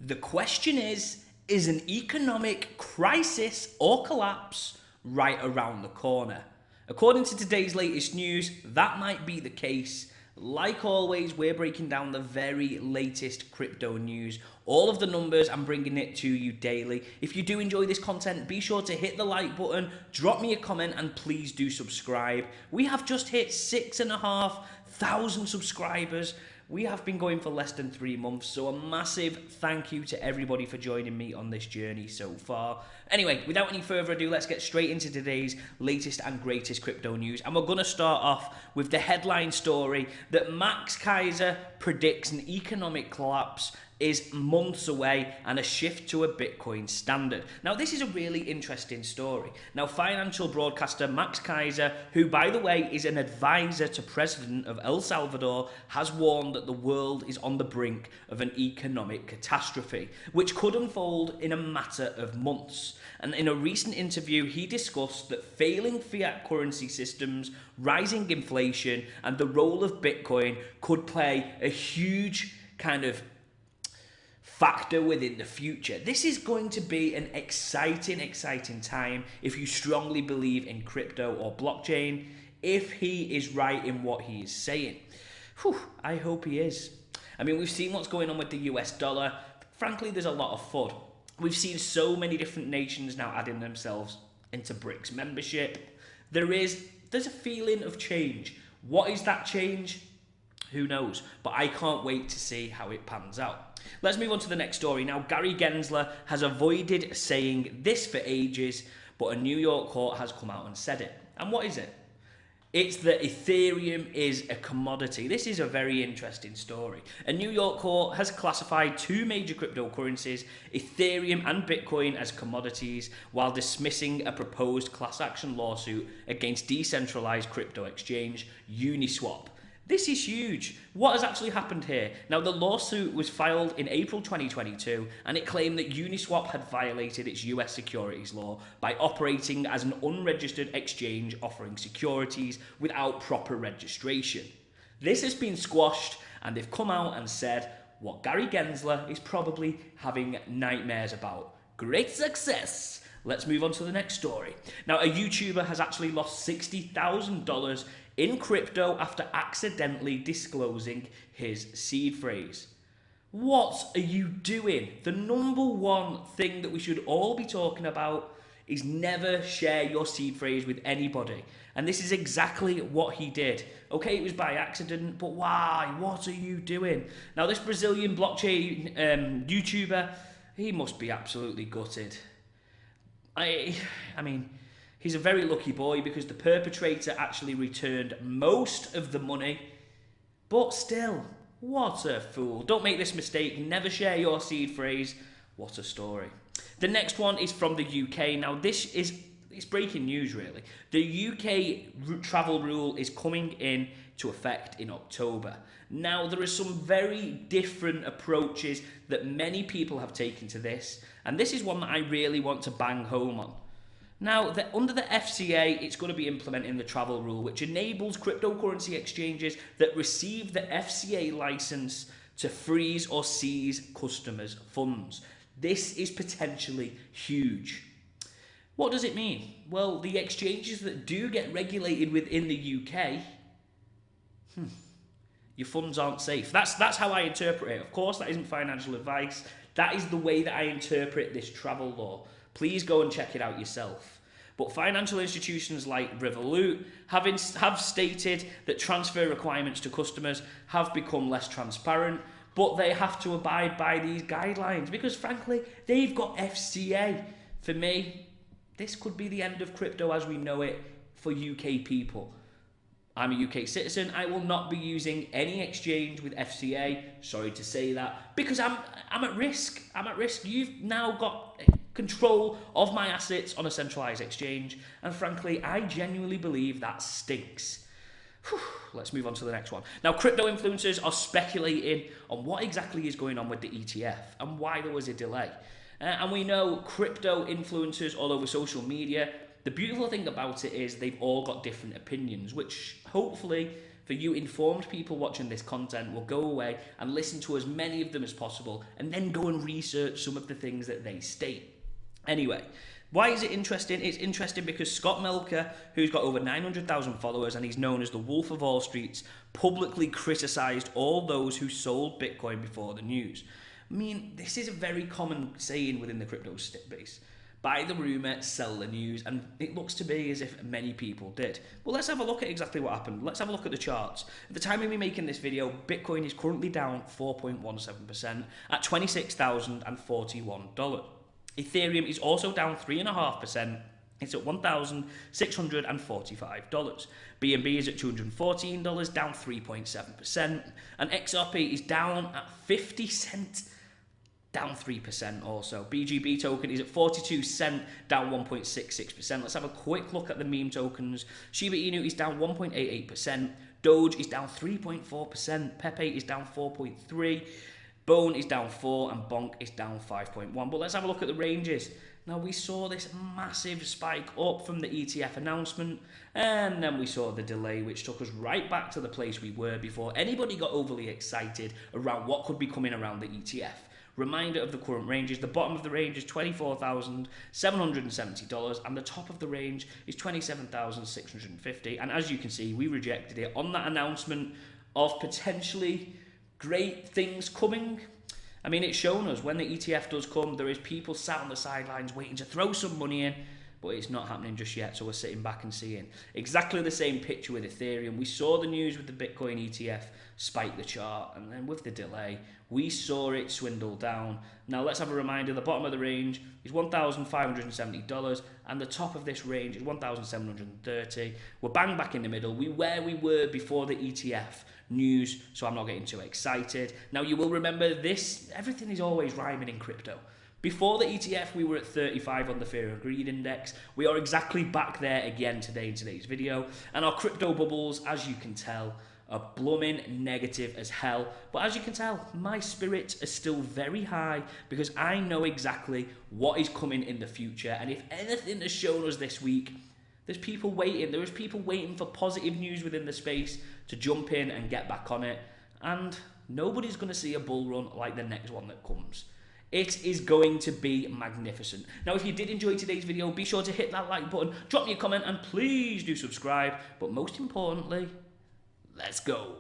The question is an economic crisis or collapse right around the corner? According to today's latest news, that might be the case. Like always, we're breaking down the very latest crypto news. All of the numbers, I'm bringing it to you daily. If you do enjoy this content, be sure to hit the like button, drop me a comment, and please do subscribe. We have just hit 6,500 subscribers. We have been going for less than 3 months, so a massive thank you to everybody for joining me on this journey so far. Anyway, without any further ado, let's get straight into today's latest and greatest crypto news. And we're going to start off with the headline story that Max Kaiser predicts an economic collapse is months away and a shift to a Bitcoin standard. Now, this is a really interesting story. Now, financial broadcaster Max Kaiser, who, by the way, is an advisor to President of El Salvador, has warned that the world is on the brink of an economic catastrophe, which could unfold in a matter of months. And in a recent interview, he discussed that failing fiat currency systems, rising inflation, and the role of Bitcoin could play a huge kind of factor within the future. This is going to be an exciting time if you strongly believe in crypto or blockchain, if he is right in what he is saying. Whew, I hope he is. I mean, we've seen what's going on with the US dollar. Frankly, there's a lot of FUD. We've seen so many different nations now adding themselves into BRICS membership. There's a feeling of change. What is that change? Who knows? But I can't wait to see how it pans out. Let's move on to the next story. Now, Gary Gensler has avoided saying this for ages, but a New York court has come out and said it. And what is it? It's that Ethereum is a commodity. This is a very interesting story. A New York court has classified two major cryptocurrencies, Ethereum and Bitcoin, as commodities, while dismissing a proposed class action lawsuit against decentralized crypto exchange Uniswap. This is huge. What has actually happened here? Now, the lawsuit was filed in April 2022, and it claimed that Uniswap had violated its US securities law by operating as an unregistered exchange offering securities without proper registration. This has been squashed, and they've come out and said what Gary Gensler is probably having nightmares about. Great success! Let's move on to the next story. Now, a YouTuber has actually lost $60,000 in crypto after accidentally disclosing his seed phrase. What are you doing? The number one thing that we should all be talking about is never share your seed phrase with anybody. And this is exactly what he did. Okay, it was by accident, but why? What are you doing? Now, this Brazilian blockchain YouTuber, he must be absolutely gutted. I mean, he's a very lucky boy because the perpetrator actually returned most of the money. But still, what a fool. Don't make this mistake. Never share your seed phrase. What a story. The next one is from the UK. Now, it's breaking news, really. The UK travel rule is coming into effect in October. Now, there are some very different approaches that many people have taken to this, and this is one that I really want to bang home on. Now, under the FCA, it's going to be implementing the travel rule, which enables cryptocurrency exchanges that receive the FCA license to freeze or seize customers' funds. This is potentially huge. What does it mean? Well, the exchanges that do get regulated within the UK, your funds aren't safe. That's how I interpret it. Of course, that isn't financial advice. That is the way that I interpret this travel law. Please go and check it out yourself. But financial institutions like Revolut have stated that transfer requirements to customers have become less transparent, but they have to abide by these guidelines because, frankly, they've got FCA. For me, this could be the end of crypto as we know it for UK people. I'm a UK citizen. I will not be using any exchange with FCA. Sorry to say that, because I'm at risk. I'm at risk. You've now got control of my assets on a centralized exchange, and frankly, I genuinely believe that stinks. Let's move on to the next one. Now, crypto influencers are speculating on what exactly is going on with the ETF and why there was a delay. And we know crypto influencers all over social media. The beautiful thing about it is they've all got different opinions, which hopefully for you informed people watching this content will go away and listen to as many of them as possible and then go and research some of the things that they state. Anyway, why is it interesting? It's interesting because Scott Melker, who's got over 900,000 followers and he's known as the Wolf of All Streets, publicly criticised all those who sold Bitcoin before the news. I mean, this is a very common saying within the crypto space. Buy the rumour, sell the news, and it looks to be as if many people did. Well, let's have a look at exactly what happened. Let's have a look at the charts. At the time of me making this video, Bitcoin is currently down 4.17% at $26,041. Ethereum is also down 3.5%. It's at $1,645. BNB is at $214, down 3.7%. And XRP is down at 50 cents, down 3% also. BGB token is at 42 cents, down 1.66%. Let's have a quick look at the meme tokens. Shiba Inu is down 1.88%. Doge is down 3.4%. Pepe is down 4.3%. Bone is down 4 and Bonk is down 5.1. But let's have a look at the ranges. Now, we saw this massive spike up from the ETF announcement, and then we saw the delay, which took us right back to the place we were before anybody got overly excited around what could be coming around the ETF. Reminder of the current ranges: the bottom of the range is $24,770 and the top of the range is $27,650. And as you can see, we rejected it on that announcement of potentially great things coming. I mean, it's shown us when the ETF does come, there is people sat on the sidelines waiting to throw some money in, but it's not happening just yet, so we're sitting back and seeing. Exactly the same picture with Ethereum. We saw the news with the Bitcoin ETF spike the chart, and then with the delay, we saw it swindle down. Now let's have a reminder: the bottom of the range is $1,570, and the top of this range is $1,730. We're bang back in the middle. Where we were before the ETF news, so I'm not getting too excited. Now, you will remember this: everything is always rhyming in crypto. Before the ETF, we were at 35 on the Fear and Greed Index. We are exactly back there again today in today's video. And our crypto bubbles, as you can tell, are blooming negative as hell. But as you can tell, my spirits are still very high because I know exactly what is coming in the future. And if anything has shown us this week, there's people waiting. There is people waiting for positive news within the space to jump in and get back on it. And nobody's going to see a bull run like the next one that comes. It is going to be magnificent. Now, if you did enjoy today's video, be sure to hit that like button, drop me a comment, and please do subscribe. But most importantly, let's go.